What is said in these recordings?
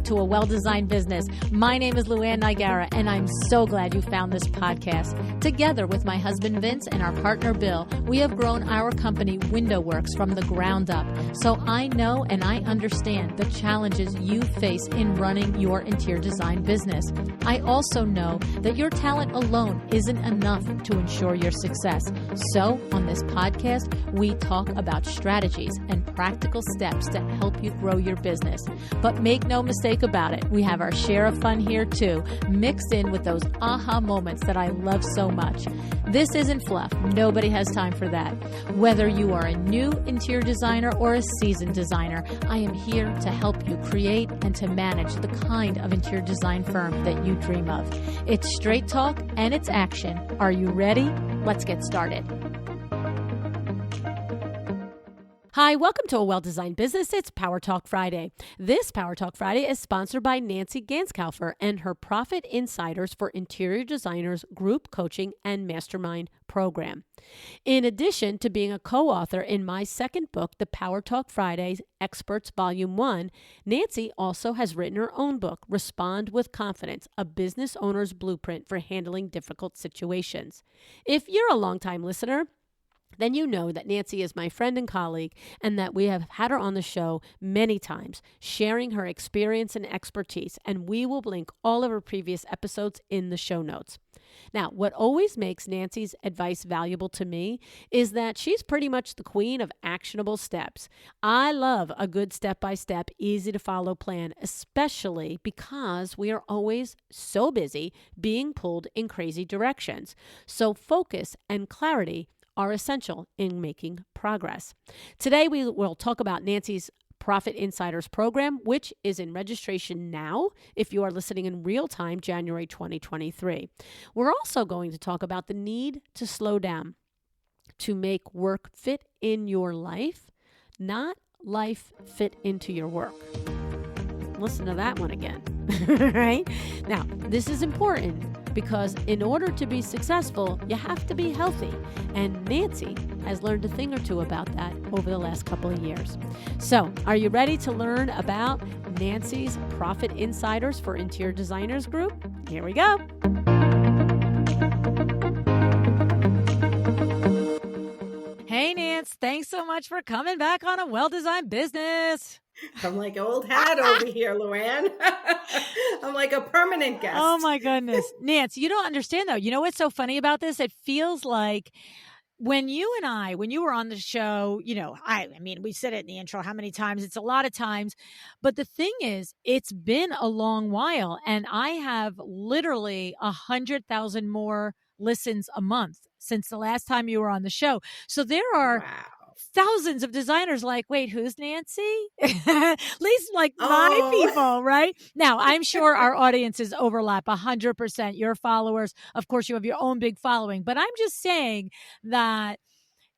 back to A Well-Designed Business. My name is LuAnn, and I'm so glad you found this podcast. Together with my husband Vince and our partner Bill, we have grown our company WindowWorks from the ground up. So I know and I understand the challenges you face in running your interior design business. I also know that your talent alone isn't enough to ensure your success. So on this podcast, we talk about strategies and practical steps to help you grow your business. But make no mistake about it, we have our share of fun here too, mixed in with those aha moments that I love so much. This isn't fluff. Nobody has time for that. Whether you are a new interior designer or a seasoned designer, I am here to help you create and to manage the kind of interior design firm that you dream of. It's straight talk and it's action. Are you ready? Let's get started. Hi, welcome to A Well-Designed Business. It's Power Talk Friday. This Power Talk Friday is sponsored by Nancy Ganzekaufer and her Profit Insiders for Interior Designers Group Coaching and Mastermind program. In addition to being a co-author in my second book, The Power Talk Friday Experts Volume 1, Nancy also has written her own book, Respond with Confidence, a business owner's blueprint for handling difficult situations. If you're a longtime listener, then you know that Nancy is my friend and colleague and that we have had her on the show many times, sharing her experience and expertise, and we will link all of her previous episodes in the show notes. Now, what always makes Nancy's advice valuable to me is that she's pretty much the queen of actionable steps. I love a good step-by-step, easy-to-follow plan, especially because we are always so busy being pulled in crazy directions. So focus and clarity are essential in making progress. Today, we will talk about Nancy's Profit Insiders program, which is in registration now if you are listening in real time, January 2023. We're also going to talk about the need to slow down, to make work fit in your life, not life fit into your work. Listen to that one again, right? Now, this is important because in order to be successful, you have to be healthy. And Nancy has learned a thing or two about that over the last couple of years. So, are you ready to learn about Nancy's Profit Insiders for Interior Designers Group? Here we go. Hey, Nance, thanks so much for coming back on A Well-Designed Business. I'm like old hat over here, LuAnn. I'm like a permanent guest. Oh my goodness. Nance, you don't understand though. You know what's so funny about this? It feels like when you were on the show, I mean, we said it in the intro, how many times? It's a lot of times. But the thing is, it's been a long while and I have literally 100,000 more listens a month since the last time you were on the show. So there are thousands of designers like, wait, who's Nancy? At least like my people, right? Now, I'm sure our audiences overlap 100%. Your followers, of course, you have your own big following, but I'm just saying that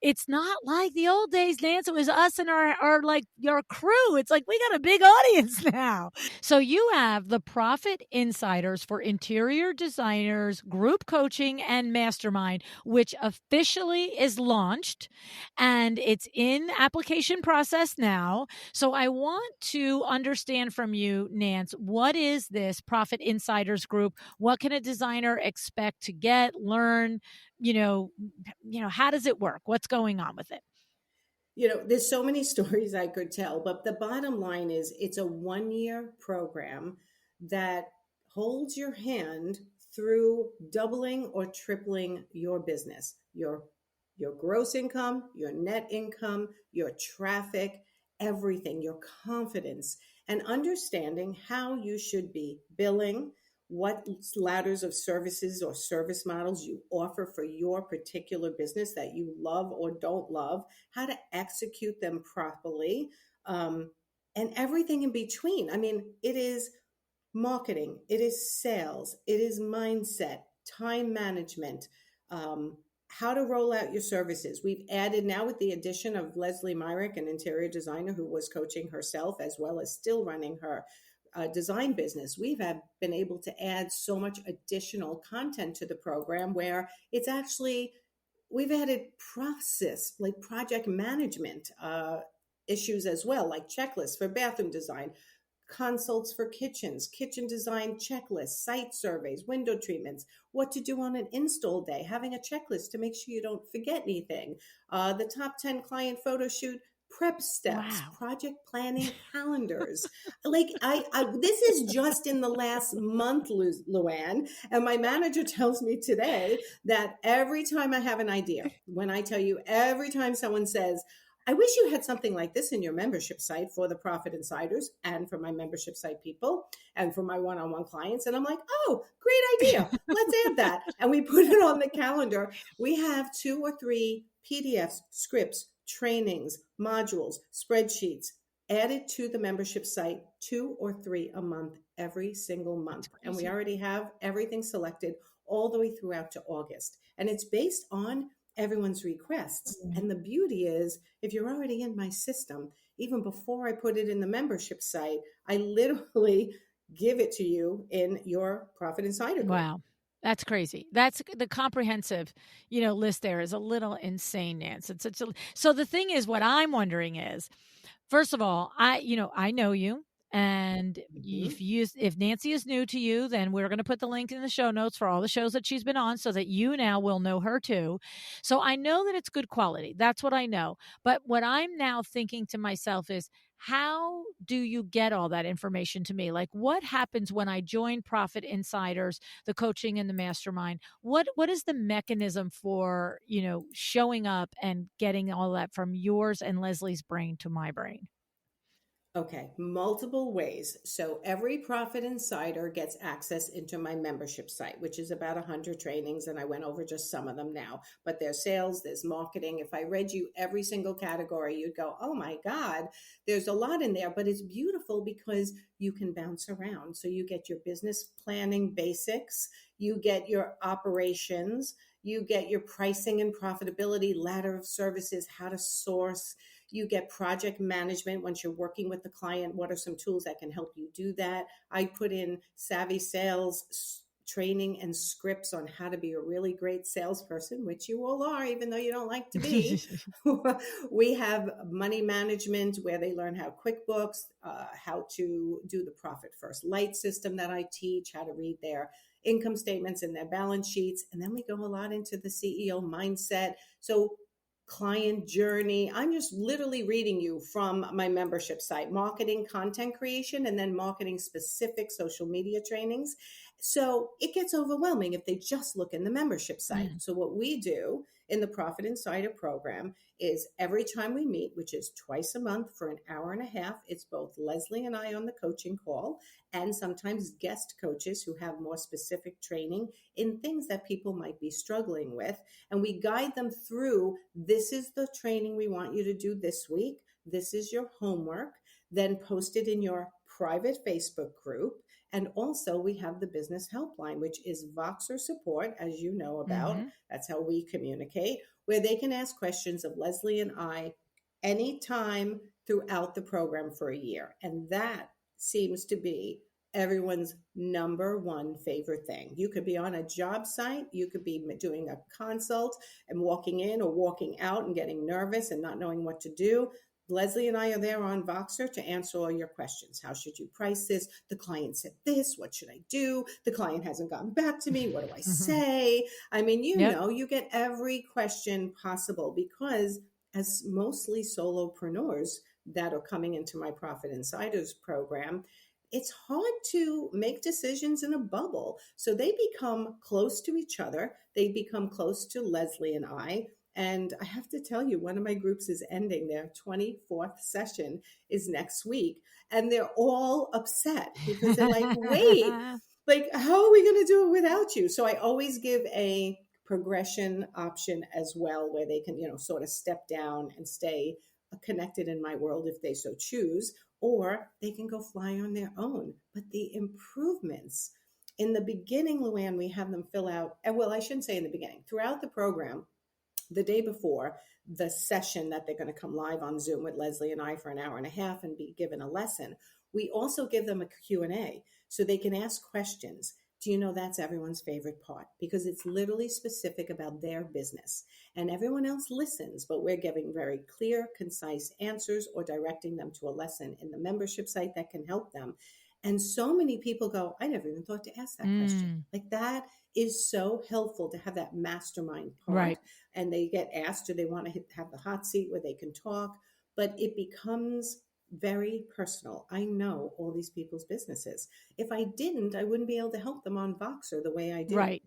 it's not like the old days, Nancy. It was us and our like your crew. It's like we got a big audience now. So you have the Profit Insiders for Interior Designers Group Coaching and Mastermind, which officially is launched and it's in application process now. So I want to understand from you, Nance, what is this Profit Insiders Group? What can a designer expect to get, learn? How does it work? What's going on with it? There's so many stories I could tell, but the bottom line is it's a 1-year program that holds your hand through doubling or tripling your business, your gross income, your net income, your traffic, everything, your confidence, and understanding how you should be billing, what ladders of services or service models you offer for your particular business that you love or don't love, how to execute them properly, and everything in between. I mean, it is marketing, it is sales, it is mindset, time management, how to roll out your services. We've added now with the addition of Leslie Myrick, an interior designer who was coaching herself as well as still running her design business. We've been able to add so much additional content to the program where it's actually, we've added process, like project management issues as well, like checklists for bathroom design, consults for kitchens, kitchen design checklists, site surveys, window treatments, what to do on an install day, having a checklist to make sure you don't forget anything, the top 10 client photo shoot prep steps, Wow. project planning calendars. Like this is just in the last month, LuAnn. And my manager tells me today that every time I have an idea, when I tell you every time someone says, I wish you had something like this in your membership site for the Profit Insiders and for my membership site people and for my one-on-one clients. And I'm like, oh, great idea. Let's add that. And we put it on the calendar. We have 2 or 3 PDFs, scripts, trainings, modules, spreadsheets added to the membership site, 2 or 3 a month, every single month. And we already have everything selected all the way throughout to August. And it's based on everyone's requests. And the beauty is, if you're already in my system, even before I put it in the membership site, I literally give it to you in your Profit Insider group. Wow. That's crazy. That's the comprehensive, list there is a little insane, Nance. So the thing is, what I'm wondering is, first of all, I know you. And if Nancy is new to you, then we're going to put the link in the show notes for all the shows that she's been on so that you now will know her too. So I know that it's good quality. That's what I know. But what I'm now thinking to myself is, how do you get all that information to me? Like, what happens when I join Profit Insiders, the coaching and the mastermind? What is the mechanism for, showing up and getting all that from yours and Leslie's brain to my brain? Okay, multiple ways. So every Profit Insider gets access into my membership site, which is about 100 trainings, and I went over just some of them now. But there's sales, there's marketing. If I read you every single category, you'd go, oh my God, there's a lot in there. But it's beautiful because you can bounce around. So you get your business planning basics, you get your operations, you get your pricing and profitability, ladder of services, how to source. You get project management once you're working with the client. What are some tools that can help you do that? I put in savvy sales training and scripts on how to be a really great salesperson, which you all are, even though you don't like to be. We have money management where they learn how QuickBooks, how to do the Profit First Light system that I teach, how to read their income statements and their balance sheets. And then we go a lot into the CEO mindset. So client journey. I'm just literally reading you from my membership site, marketing, content creation, and then marketing specific social media trainings. So it gets overwhelming if they just look in the membership site. So what we do in the Profit Insider program is every time we meet, which is twice a month for an hour and a half, it's both Leslie and I on the coaching call, and sometimes guest coaches who have more specific training in things that people might be struggling with. And we guide them through, this is the training we want you to do this week. This is your homework. Then post it in your private Facebook group. And also we have the business helpline, which is Voxer support, as you know about. That's how we communicate, where they can ask questions of Leslie and I anytime throughout the program for a year. And that seems to be everyone's number one favorite thing. You could be on a job site, you could be doing a consult and walking in or walking out and getting nervous and not knowing what to do. Leslie and I are there on Voxer to answer all your questions. How should you price this? The client said this. What should I do? The client hasn't gotten back to me. What do I say? I mean, you know, you get every question possible because as mostly solopreneurs that are coming into my Profit Insiders program, it's hard to make decisions in a bubble. So they become close to each other. They become close to Leslie and I. And I have to tell you, one of my groups is ending. Their 24th session is next week. And they're all upset because they're like, wait, like, how are we going to do it without you? So I always give a progression option as well, where they can, sort of step down and stay connected in my world if they so choose, or they can go fly on their own. But the improvements in the beginning, LuAnn, we have them fill out, and well, I shouldn't say in the beginning, throughout the program, the day before the session that they're going to come live on Zoom with Leslie and I for an hour and a half and be given a lesson, we also give them a Q&A so they can ask questions Do you know that's everyone's favorite part? Because it's literally specific about their business. And everyone else listens, but we're giving very clear, concise answers or directing them to a lesson in the membership site that can help them. And so many people go, I never even thought to ask that question. Like that is so helpful to have that mastermind part. Right. And they get asked, do they want to have the hot seat where they can talk? But it becomes very personal. I know all these people's businesses. If I didn't, I wouldn't be able to help them on Voxer the way I do. Right.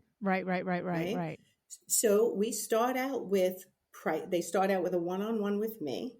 So we start out with they start out with a one-on-one with me.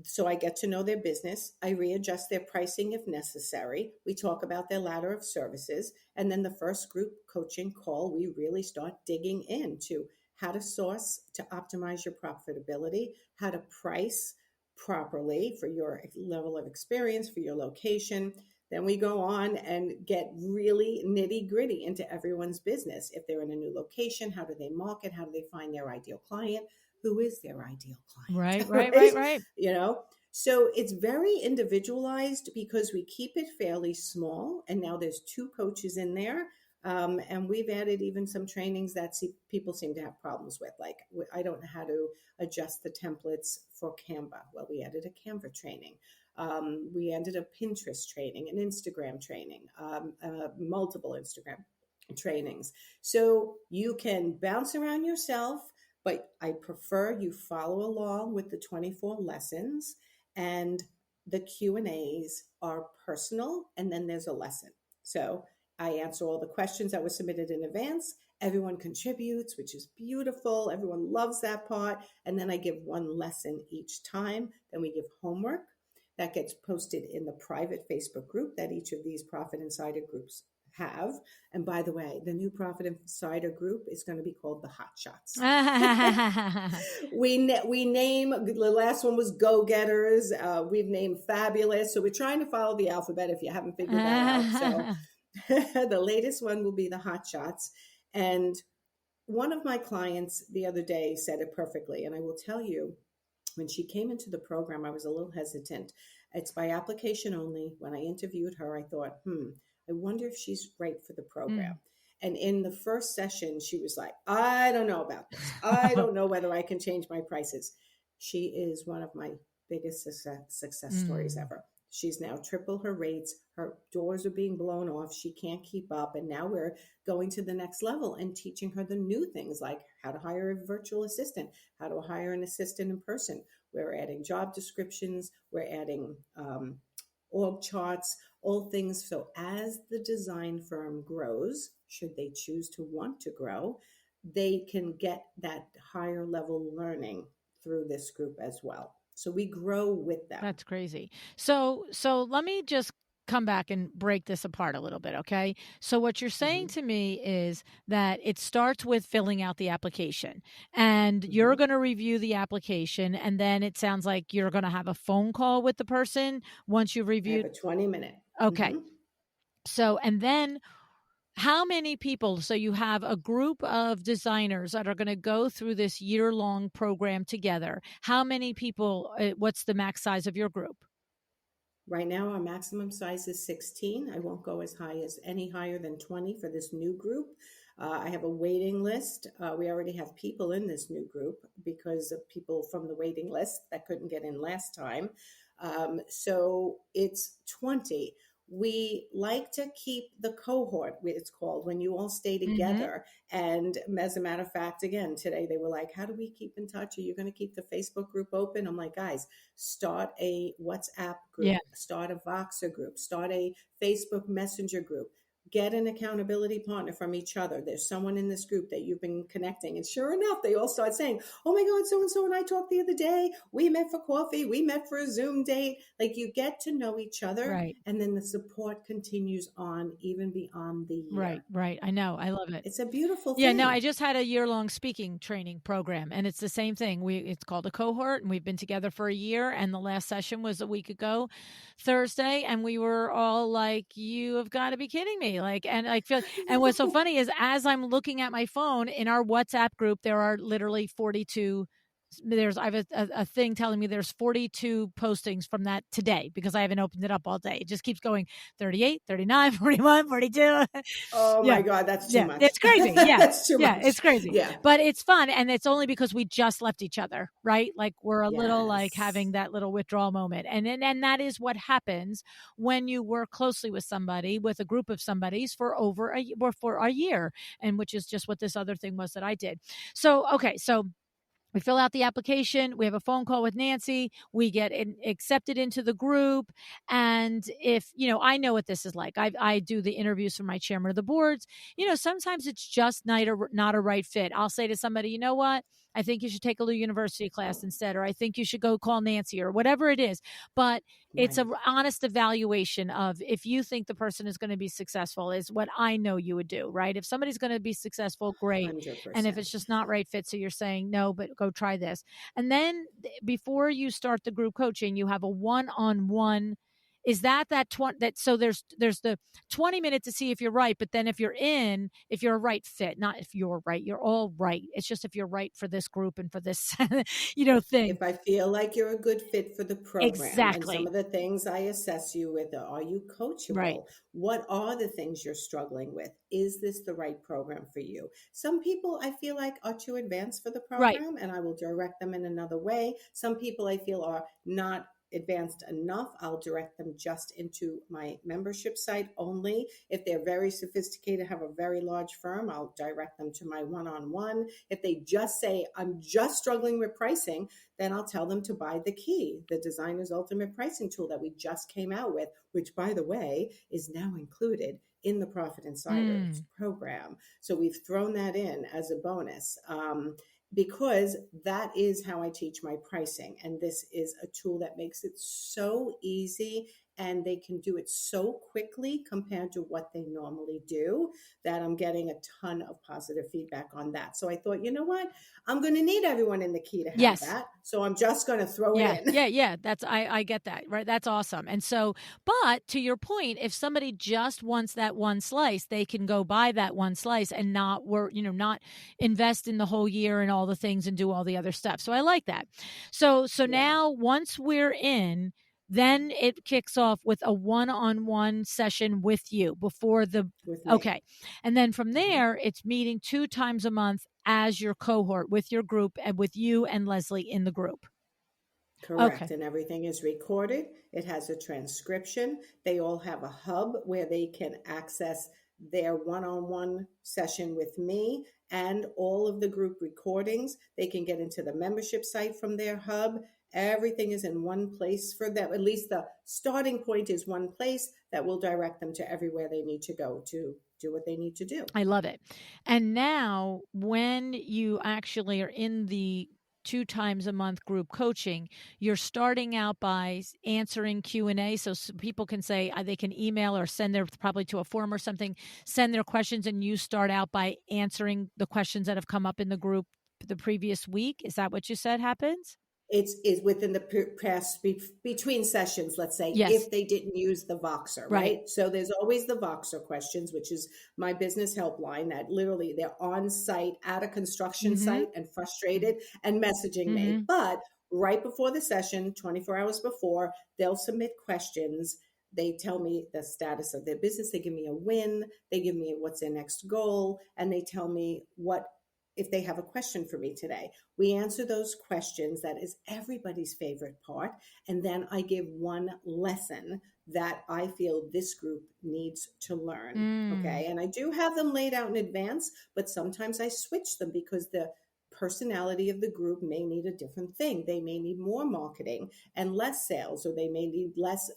So I get to know their business. I readjust their pricing if necessary. We talk about their ladder of services. And then the first group coaching call, we really start digging into how to source to optimize your profitability, how to price properly for your level of experience, for your location. Then we go on and get really nitty gritty into everyone's business. If they're in a new location, how do they market? How do they find their ideal client? Who is their ideal client? Right. You know, so it's very individualized because we keep it fairly small. And now there's 2 coaches in there. And we've added even some trainings that people seem to have problems with. Like, I don't know how to adjust the templates for Canva. Well, we added a Canva training. We added a Pinterest training, an Instagram training, multiple Instagram trainings. So you can bounce around yourself, but I prefer you follow along with the 24 lessons, and the Q&As are personal, and then there's a lesson. So I answer all the questions that were submitted in advance. Everyone contributes, which is beautiful. Everyone loves that part. And then I give one lesson each time. Then we give homework that gets posted in the private Facebook group that each of these Profit Insider groups have. And by the way, the new Profit Insider group is going to be called the Hot Shots. we name, the last one was Go Getters. We've named Fabulous. So we're trying to follow the alphabet if you haven't figured that out. So the latest one will be the Hot Shots. And one of my clients the other day said it perfectly. And I will tell you, when she came into the program, I was a little hesitant. It's by application only. When I interviewed her, I thought, I wonder if she's right for the program. And in the first session, she was like, I don't know about this. I don't know whether I can change my prices. She is one of my biggest success stories ever. She's now triple her rates. Her doors are being blown off. She can't keep up. And now we're going to the next level and teaching her the new things like how to hire a virtual assistant, how to hire an assistant in person. We're adding job descriptions. We're adding org charts, all things. So as the design firm grows, should they choose to want to grow, they can get that higher level learning through this group as well. So we grow with them. That's crazy. So let me just come back and break this apart a little bit, okay? So what you're saying to me is that it starts with filling out the application, and you're going to review the application, and then it sounds like you're going to have a phone call with the person once you've reviewed. I have a 20-minute. Okay. So, and then how many people? So you have a group of designers that are going to go through this year-long program together. How many people? What's the max size of your group? Right now, our maximum size is 16. I won't go any higher than 20 for this new group. I have a waiting list. We already have people in this new group because of people from the waiting list that couldn't get in last time. So it's 20. We like to keep the cohort, it's called, when you all stay together. And as a matter of fact, again, today they were like, how do we keep in touch? Are you going to keep the Facebook group open? I'm like, guys, start a WhatsApp group, start a Voxer group, start a Facebook Messenger group. Get an accountability partner from each other. There's someone in this group that you've been connecting. And sure enough, they all start saying, oh my God, so-and-so and I talked the other day. We met for coffee. We met for a Zoom date. Like, you get to know each other. Right. And then the support continues on even beyond the year. Right. I know. I love it. It's a beautiful thing. Yeah, no, I just had a year-long speaking training program, and it's the same thing. It's called a cohort, and we've been together for a year, and the last session was a week ago, Thursday, and we were all like, you have got to be kidding me. Like, and I feel, and what's so funny is as I'm looking at my phone in our WhatsApp group, there are literally 42 I have a thing telling me there's 42 postings from that today because I haven't opened it up all day. It just keeps going 38, 39, 41, 42. Oh Yeah. my God, that's too Yeah. much. It's crazy. Yeah. That's too Yeah. much. It's crazy. Yeah. But it's fun. And it's only because we just left each other, right? Like we're a little like Yes. having that little withdrawal moment. And that is what happens when you work closely with somebody, with a group of somebody's for for a year. And which is just what this other thing was that I did. So, okay. So we fill out the application. We have a phone call with Nancy. We get accepted into the group. And if, I know what this is like. I do the interviews for my chairman of the boards. Sometimes it's just not a right fit. I'll say to somebody, you know what? I think you should take a little university class instead, or I think you should go call Nancy or whatever it is. But it's Right. an honest evaluation of if you think the person is going to be successful is what I know you would do, right? If somebody's going to be successful, great. And if 100%. it's just not right fit, so you're saying no, but go try this. And then before you start the group coaching, you have a one-on-one. Is that 20 that so there's the 20 minute to see if you're right, but then if you're a right fit, not if you're right, you're all right. It's just if you're right for this group and for this thing. If I feel like you're a good fit for the program, and some Exactly. of the things I assess you with are you Right. coachable? What are the things you're struggling with? Is this the right program for you? Some people I feel like are too advanced for the Right. program and I will direct them in another way. Some people I feel are not advanced enough. I'll direct them just into my membership site only. If they're very sophisticated, have a very large firm, I'll direct them to my one-on-one. If they just say, I'm just struggling with pricing, then I'll tell them to buy the key, the designer's ultimate pricing tool that we just came out with, which by the way, is now included in the Profit Insiders program. So we've thrown that in as a bonus. Because that is how I teach my pricing. And this is a tool that makes it so easy and they can do it so quickly compared to what they normally do that I'm getting a ton of positive feedback on that. So I thought, you know what? I'm going to need everyone in the key to have Yes. that. So I'm just going to throw Yeah. it in. Yeah. That's, I get that. Right. That's awesome. And so, but to your point, if somebody just wants that one slice, they can go buy that one slice and not work, not invest in the whole year and all the things and do all the other stuff. So I like that. So Yeah. now once we're in, then it kicks off with a one-on-one session with you before With me. okay. And then from there, it's meeting 2 times a month as your cohort with your group and with you and Leslie in the group. Correct. Okay. And everything is recorded. It has a transcription. They all have a hub where they can access their one-on-one session with me and all of the group recordings. They can get into the membership site from their hub. Everything is in one place for them. At least the starting point is one place that will direct them to everywhere they need to go to do what they need to do. I love it. And now when you actually are in the 2 times a month group coaching, you're starting out by answering Q&A. So people can say they can email or send their probably to a form or something, send their questions. And you start out by answering the questions that have come up in the group the previous week. Is that what you said happens? It's within the past between sessions, let's say, Yes. if they didn't use the Voxer, right? So there's always the Voxer questions, which is my business helpline that literally they're on site at a construction site and frustrated and messaging me. But right before the session, 24 hours before, they'll submit questions. They tell me the status of their business. They give me a win. They give me what's their next goal. And they tell me what if they have a question for me today. We answer those questions. That is everybody's favorite part. And then I give one lesson that I feel this group needs to learn. Okay. And I do have them laid out in advance, but sometimes I switch them because the personality of the group may need a different thing. They may need more marketing and less sales, or they may need less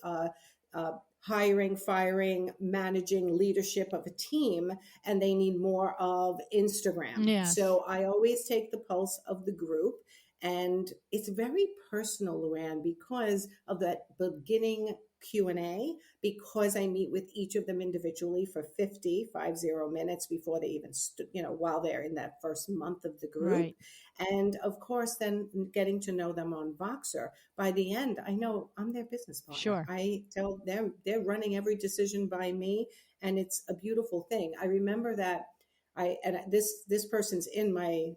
hiring, firing, managing, leadership of a team, and they need more of Instagram. Yes. So I always take the pulse of the group, and it's very personal, LuAnn, because of that beginning Q&A, because I meet with each of them individually for 50 minutes before they even, while they're in that first month of the group. Right. And of course, then getting to know them on Voxer. By the end, I know I'm their business partner. Sure. I tell them they're running every decision by me, and it's a beautiful thing. I remember that this person's in my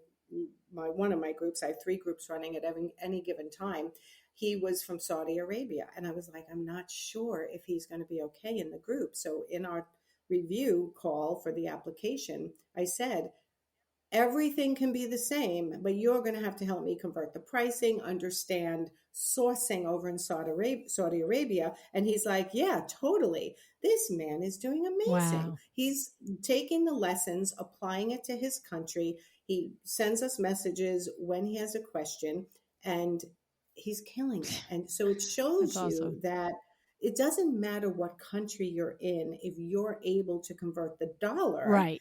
one of my groups, I have 3 groups running at any given time. He was from Saudi Arabia. And I was like, I'm not sure if he's going to be okay in the group. So in our review call for the application, I said, everything can be the same, but you're going to have to help me convert the pricing, understand sourcing over in Saudi Arabia. And he's like, yeah, totally. This man is doing amazing. Wow. He's taking the lessons, applying it to his country. He sends us messages when he has a question, and he's killing it. And so it shows That's awesome. you that it doesn't matter what country you're in if you're able to convert the dollar. Right.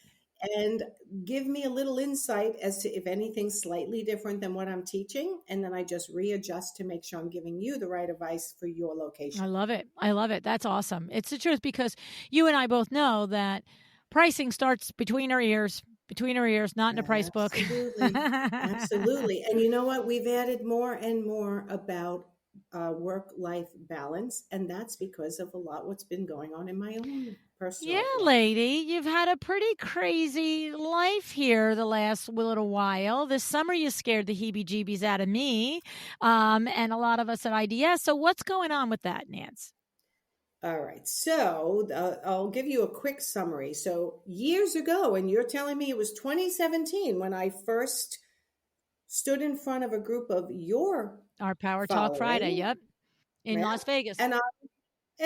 And give me a little insight as to if anything's slightly different than what I'm teaching. And then I just readjust to make sure I'm giving you the right advice for your location. I love it. I love it. That's awesome. It's the truth, because you and I both know that pricing starts between our ears, not in a price book. Absolutely. Absolutely. And you know what? We've added more and more about work-life balance. And that's because of a lot what's been going on in my own personal life. Lady, you've had a pretty crazy life here the last little while. This summer you scared the heebie-jeebies out of me, and a lot of us at IDS. So what's going on with that, Nance? All right. So I'll give you a quick summary. So years ago, and you're telling me it was 2017 when I first stood in front of a group of our Power Talk Friday, yep, in yeah, Las Vegas. And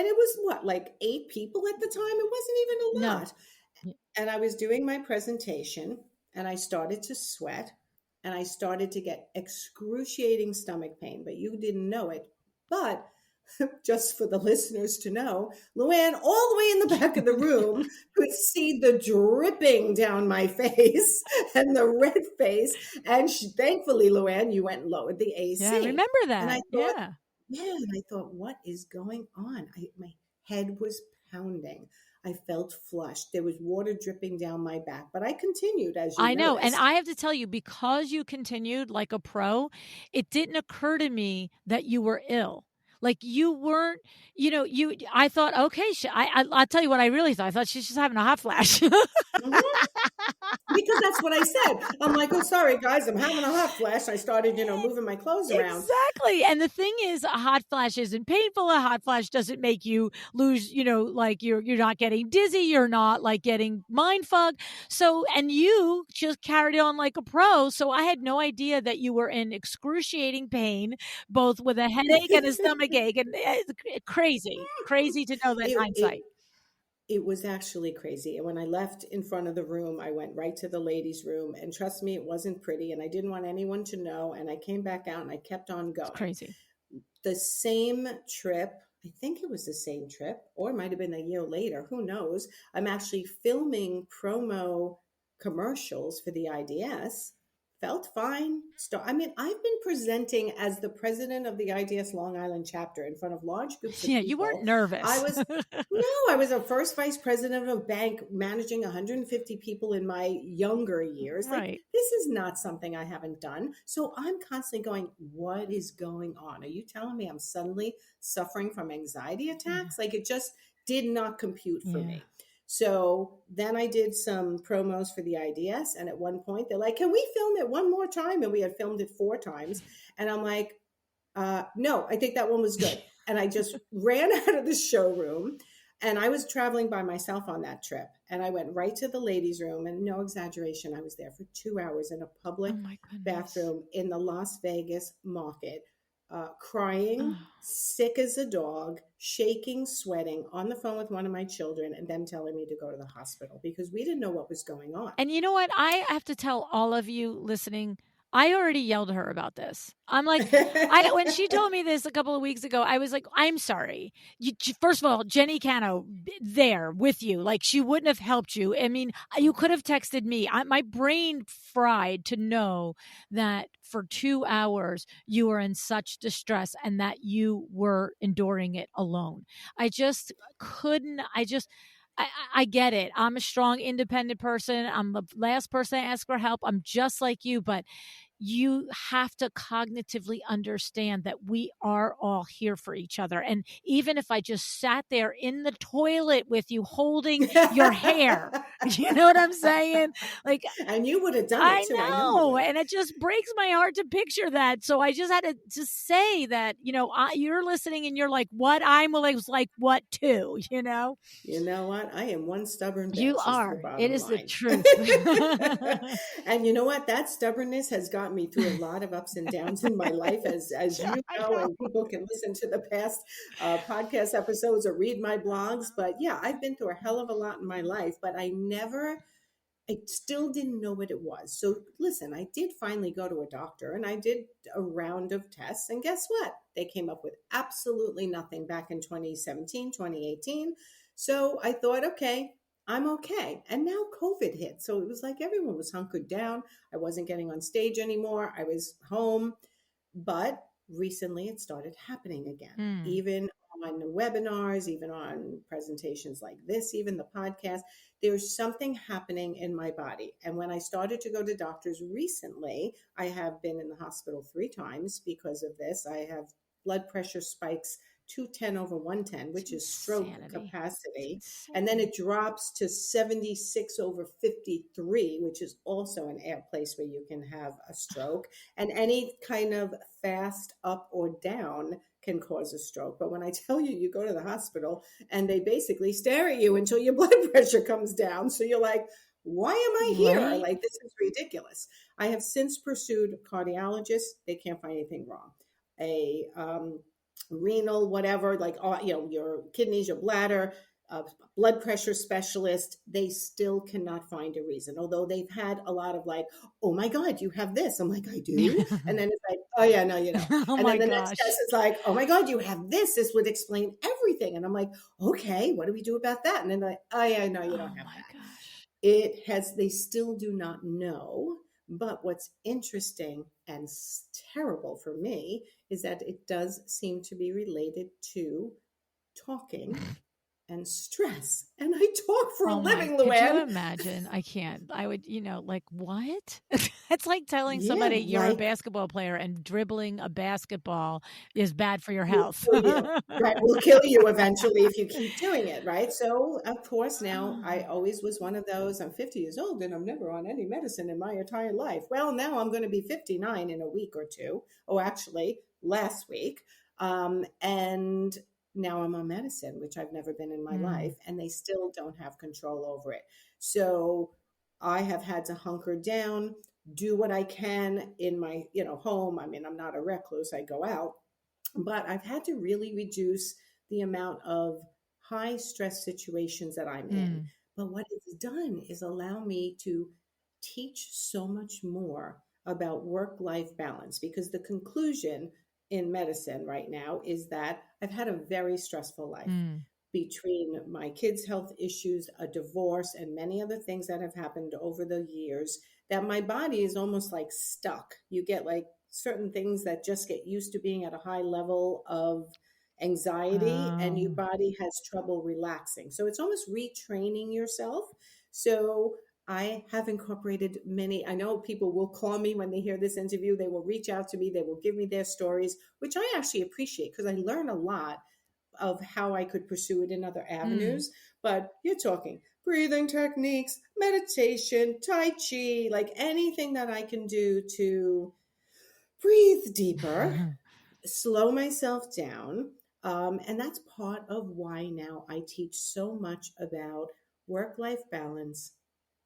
it was what, like 8 people at the time? It wasn't even a lot. No. And I was doing my presentation, and I started to sweat, and I started to get excruciating stomach pain, but you didn't know it. But just for the listeners to know, LuAnn, all the way in the back of the room, could see the dripping down my face and the red face. And thankfully, LuAnn, you went and lowered the AC. Yeah, I remember that. And I thought, and I thought, what is going on? My head was pounding. I felt flushed. There was water dripping down my back, but I continued, as you I know. noticed. And I have to tell you, because you continued like a pro, it didn't occur to me that you were ill. Like you weren't, I thought, okay, I'll tell you what I really thought. I thought she's just having a hot flash. Mm-hmm. Because that's what I said. I'm like, oh, sorry, guys, I'm having a hot flash. I started, moving my clothes around. Exactly. And the thing is, a hot flash isn't painful. A hot flash doesn't make you lose, like you're not getting dizzy. You're not like getting mind fog. So, and you just carried on like a pro. So I had no idea that you were in excruciating pain, both with a headache and a stomach ache. And crazy to know that hindsight. It was actually crazy. And when I left in front of the room, I went right to the ladies' room. And trust me, it wasn't pretty. And I didn't want anyone to know. And I came back out and I kept on going. It's crazy. The same trip, I think it was the same trip, or it might have been a year later. Who knows? I'm actually filming promo commercials for the IDS. Felt fine. I've been presenting as the president of the IDS Long Island chapter in front of large groups of people. Yeah, you weren't nervous. I was a first vice president of a bank managing 150 people in my younger years. Right. Like, this is not something I haven't done. So I'm constantly going, what is going on? Are you telling me I'm suddenly suffering from anxiety attacks? Like, it just did not compute for me. So then I did some promos for the IDS. And at one point they're like, can we film it one more time? And we had filmed it 4 times. And I'm like, no, I think that one was good. And I just ran out of the showroom. And I was traveling by myself on that trip. And I went right to the ladies' room. And no exaggeration, I was there for 2 hours in a public bathroom in the Las Vegas market. Crying, sick as a dog, shaking, sweating, on the phone with one of my children, and them telling me to go to the hospital because we didn't know what was going on. And you know what? I have to tell all of you listening, I already yelled at her about this. I'm like, when she told me this a couple of weeks ago, I was like, I'm sorry. First of all, Jenny Cano there with you, like she wouldn't have helped you. I mean, you could have texted me. My brain fried to know that for 2 hours you were in such distress and that you were enduring it alone. I just couldn't. I get it. I'm a strong, independent person. I'm the last person to ask for help. I'm just like you, but you have to cognitively understand that we are all here for each other. And even if I just sat there in the toilet with you holding your hair, you know what I'm saying? Like, And you would have done it I too. I know you know, would. and it just breaks my heart to picture that. So I just had to just say that, you're listening and you're like, "What?" I'm like, "What too?" You know? You know what? I am one stubborn You bitch is the are. It bottom is the line. truth. And you know what? That stubbornness has got me through a lot of ups and downs in my life, as Yeah, you I know, know. and people can listen to the past podcast episodes or read my blogs. But yeah, I've been through a hell of a lot in my life, but I still didn't know what it was. So listen, I did finally go to a doctor and I did a round of tests. And guess what? They came up with absolutely nothing back in 2017, 2018. So I thought, okay, I'm okay. And now COVID hit. So it was like everyone was hunkered down. I wasn't getting on stage anymore. I was home. But recently it started happening again, Mm. even on webinars, even on presentations like this, even the podcast. There's something happening in my body. And when I started to go to doctors recently, I have been in the hospital 3 times because of this. I have blood pressure spikes 210 over 110, It's which is stroke insanity. capacity. It's And then insane. it drops to 76 over 53, which is also an air place where you can have a stroke. And any kind of fast up or down can cause a stroke. But when I tell you, you go to the hospital and they basically stare at you until your blood pressure comes down. So you're like, why am I here? Right? Like, this is ridiculous. I have since pursued cardiologists. They can't find anything wrong. A renal, whatever, like, your kidneys, your bladder, blood pressure specialist, they still cannot find a reason. Although they've had a lot of like, oh my God, you have this. I'm like, I do. And then it's like, oh yeah, no, you don't. Oh And then my the next test gosh. is like, oh my God, you have this. This would explain everything. And I'm like, okay, what do we do about that? And then they're like, oh yeah, no, you don't Oh have my that. gosh. They still do not know. But what's interesting and terrible for me is that it does seem to be related to talking and stress. And I talk for a Oh my, living, could you LuAnn. imagine? I can't. I would, like, what? It's like telling Yeah, somebody you're a like basketball player and dribbling a basketball is bad for your will health. kill you. Right, will kill you eventually if you keep doing it, right? So, of course, now I always was one of those. I'm 50 years old and I'm never on any medicine in my entire life. Well, now I'm going to be 59 in a week or two. Oh, actually, last week. And now I'm on medicine, which I've never been in my Mm. life, and they still don't have control over it. So, I have had to hunker down, do what I can in my, home. I mean, I'm not a recluse. I go out, but I've had to really reduce the amount of high stress situations that I'm in. Mm. But what it's done is allow me to teach so much more about work life balance, because the conclusion in medicine right now is that I've had a very stressful life Mm. between my kids' health issues, a divorce, and many other things that have happened over the years, that my body is almost like stuck. You get like certain things that just get used to being at a high level of anxiety, and your Oh. body has trouble relaxing. So it's almost retraining yourself. So I have incorporated many. I know people will call me when they hear this interview. They will reach out to me. They will give me their stories, which I actually appreciate because I learn a lot of how I could pursue it in other Mm. avenues. But you're talking breathing techniques, meditation, Tai Chi, like anything that I can do to breathe deeper, slow myself down. And that's part of why now I teach so much about work life balance,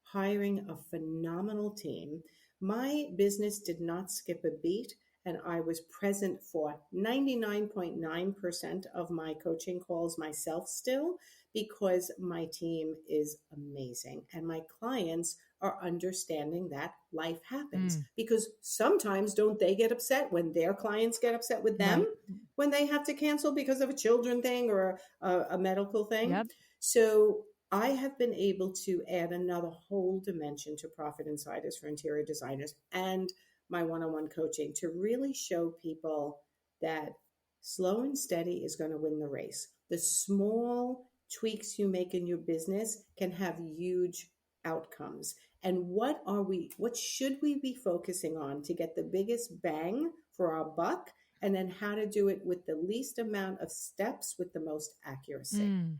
hiring a phenomenal team. My business did not skip a beat, and I was present for 99.9% of my coaching calls myself still, because my team is amazing and my clients are understanding that life happens. Mm. Because sometimes don't they get upset when their clients get upset with them Right. when they have to cancel because of a children thing or a medical thing? Yep. So I have been able to add another whole dimension to Profit Insiders for interior designers and my one on one coaching to really show people that slow and steady is going to win the race. The small tweaks you make in your business can have huge outcomes. And what should we be focusing on to get the biggest bang for our buck? And then how to do it with the least amount of steps with the most accuracy. Mm.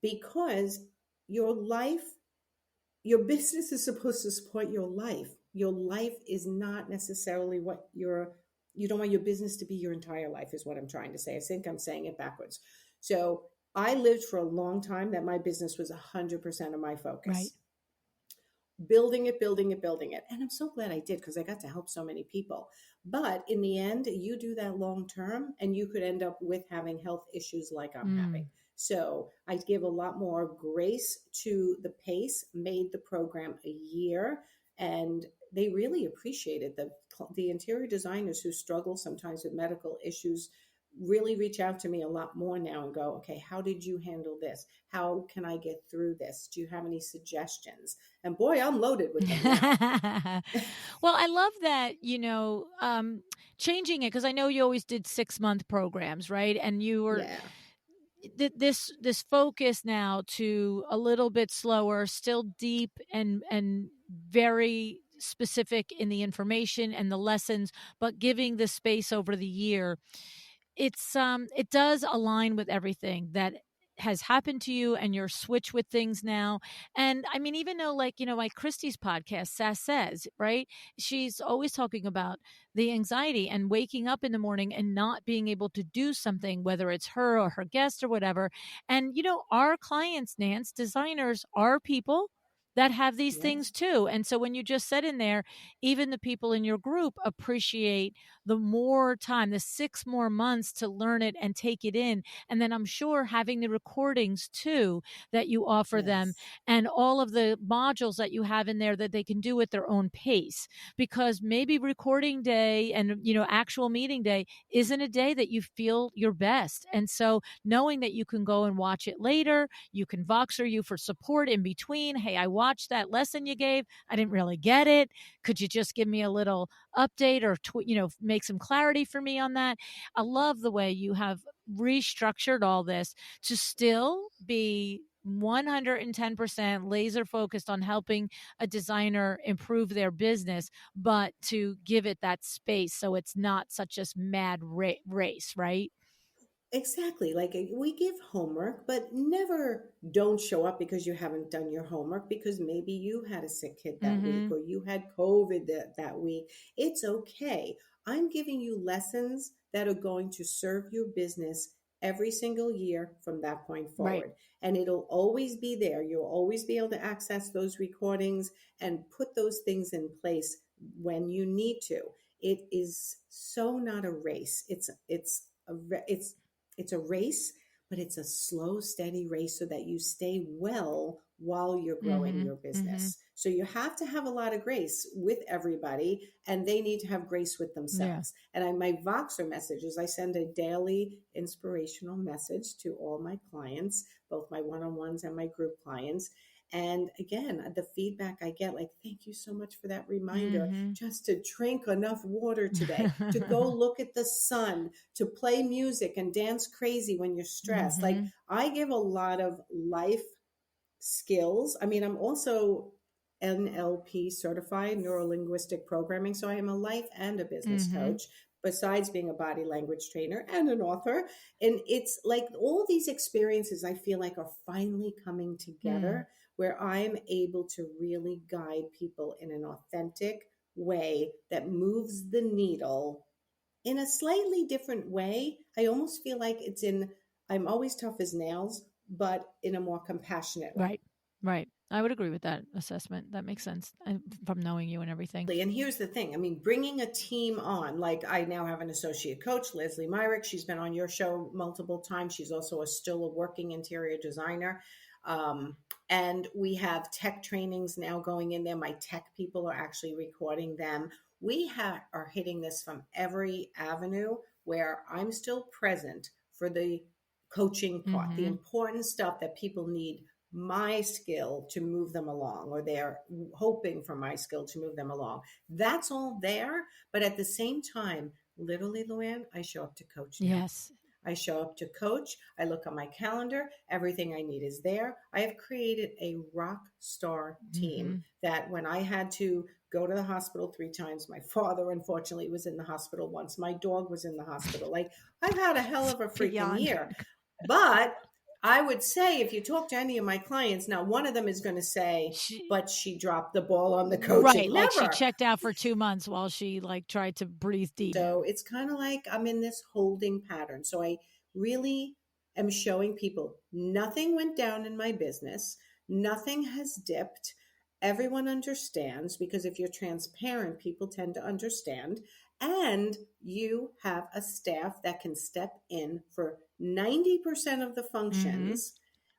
Because your life, your business is supposed to support your life. Your life is not necessarily you don't want your business to be your entire life, is what I'm trying to say. I think I'm saying it backwards. So I lived for a long time that my business was 100% of my focus. Right. Building it, building it, building it. And I'm so glad I did, because I got to help so many people. But in the end, you do that long term and you could end up with having health issues like I'm having. So I give a lot more grace to the pace, made the program a year, and they really appreciated the interior designers who struggle sometimes with medical issues really reach out to me a lot more now and go, okay, how did you handle this? How can I get through this? Do you have any suggestions? And boy, I'm loaded with them now. Well, I love that, changing it, because I know you always did 6-month programs, right? And you were this focus now to a little bit slower, still deep and very specific in the information and the lessons, but giving the space over the year. It does align with everything that has happened to you and your switch with things now. And I mean, even though, like, like Christy's podcast, Sass Says, right? She's always talking about the anxiety and waking up in the morning and not being able to do something, whether it's her or her guest or whatever. And, our clients, Nance, designers, are people that have these things too. And so when you just said in there, even the people in your group appreciate the more time, the 6 more months to learn it and take it in. And then I'm sure having the recordings too that you offer them, and all of the modules that you have in there that they can do at their own pace. Because maybe recording day and, actual meeting day isn't a day that you feel your best. And so knowing that you can go and watch it later, you can Voxer you for support in between. Hey, I watched that lesson you gave. I didn't really get it. Could you just give me a little update or, make some clarity for me on that? I love the way you have restructured all this to still be 110% laser focused on helping a designer improve their business, but to give it that space so it's not such a mad race, right? Exactly. Like we give homework, but never don't show up because you haven't done your homework, because maybe you had a sick kid that week or you had COVID that week. It's okay. I'm giving you lessons that are going to serve your business every single year from that point forward. Right. And it'll always be there. You'll always be able to access those recordings and put those things in place when you need to. It is so not a race. It's a race, but it's a slow, steady race so that you stay well while you're growing your business. So you have to have a lot of grace with everybody, and they need to have grace with themselves. And my Voxer messages, I send a daily inspirational message to all my clients, both my one-on-ones and my group clients. And again, the feedback I get, like, thank you so much for that reminder, just to drink enough water today, to go look at the sun, to play music and dance crazy when you're stressed. Like, I give a lot of life skills. I mean, I'm also NLP certified, neuro linguistic programming. So I am a life and a business coach, besides being a body language trainer and an author. And it's like all these experiences I feel like are finally coming together, where I'm able to really guide people in an authentic way that moves the needle in a slightly different way. I almost feel like I'm always tough as nails, but in a more compassionate way. Right. I would agree with that assessment. That makes sense from knowing you and everything. And here's the thing. I mean, bringing a team on, like I now have an associate coach, Leslie Myrick. She's been on your show multiple times. She's also still a working interior designer. And we have tech trainings now going in there. My tech people are actually recording them. We are hitting this from every avenue, where I'm still present for the coaching part, the important stuff that people need my skill to move them along, or they're hoping for my skill to move them along. That's all there. But at the same time, literally, LuAnn, I show up to coach now. Yes. I show up to coach. I look on my calendar. Everything I need is there. I have created a rock star team that when I had to go to the hospital 3 times, my father, unfortunately, was in the hospital once. My dog was in the hospital. Like, I've had a hell of a freaking Beyond. year. But I would say if you talk to any of my clients, now one of them is going to say, but she dropped the ball on the coaching. Right, Never. like she checked out for 2 months while she like tried to breathe deep. So it's kind of like I'm in this holding pattern. So I really am showing people nothing went down in my business. Nothing has dipped. Everyone understands, because if you're transparent, people tend to understand. And you have a staff that can step in for 90% of the functions.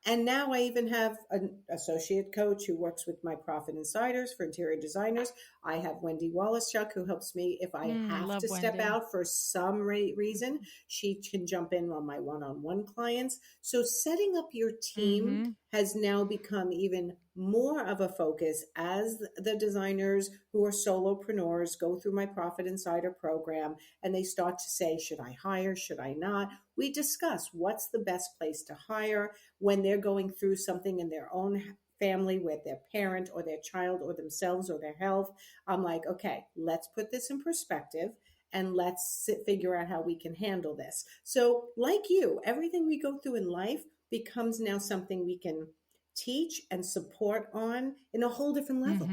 And now I even have an associate coach who works with my Profit Insiders for interior designers. I have Wendy Wallace-Chuck, who helps me if I have to step Wendy. out for some reason. She can jump in on my one-on-one clients. So setting up your team has now become even more of a focus as the designers who are solopreneurs go through my Profit Insider program and they start to say, should I hire? Should I not? We discuss what's the best place to hire when they're going through something in their own family with their parent or their child or themselves or their health. I'm like, okay, let's put this in perspective and let's figure out how we can handle this. So like you, everything we go through in life becomes now something we can teach and support on in a whole different level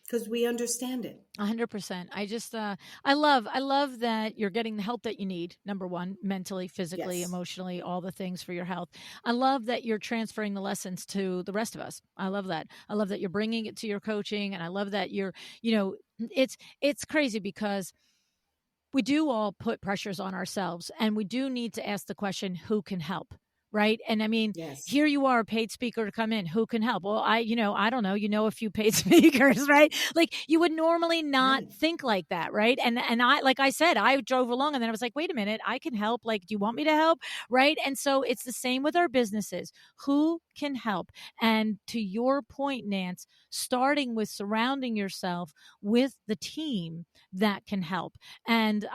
because we understand it. 100%. I just, I love that you're getting the help that you need. Number one, mentally, physically, emotionally, all the things for your health. I love that you're transferring the lessons to the rest of us. I love that. I love that you're bringing it to your coaching. And I love that you're, it's crazy because we do all put pressures on ourselves and we do need to ask the question, who can help? Right. And I mean, here you are, a paid speaker to come in. Who can help? Well, I don't know, a few paid speakers, right? Like you would normally not think like that. Right. And I, like I said, I drove along and then I was like, wait a minute, I can help. Like, do you want me to help? Right. And so it's the same with our businesses. Who can help? And to your point, Nance, starting with surrounding yourself with the team that can help. And,